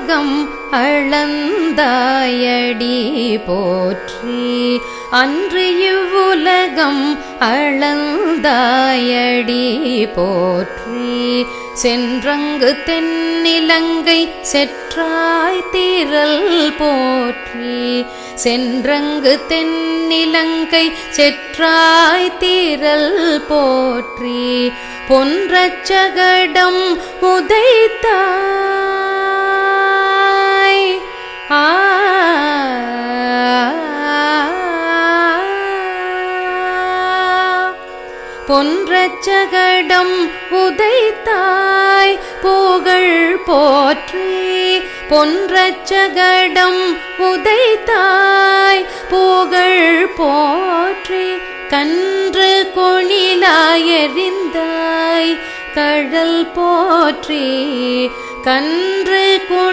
சென்றுலகம் அளந்தாயடி போற்றி. அன்று இவ்வுலகம் அளந்தாயடி போற்றி. சென்றங்கு தென்னிலங்கை செற்றாய் தீரல் போற்றி. சென்றங்கு தென்னிலங்கை செற்றாய் தீரல் போற்றி. பொன்றச்சகடம் உதைத்தாய் பொன்றச்சகடம் உதைத்தாய் புகழ் போற்றி. பொன்றச்சகடம் உதைத்தாய் புகழ் போற்றி. கன்று கொணிலாயெறிந்தாய் கழல் போற்றி. கன்று கொணி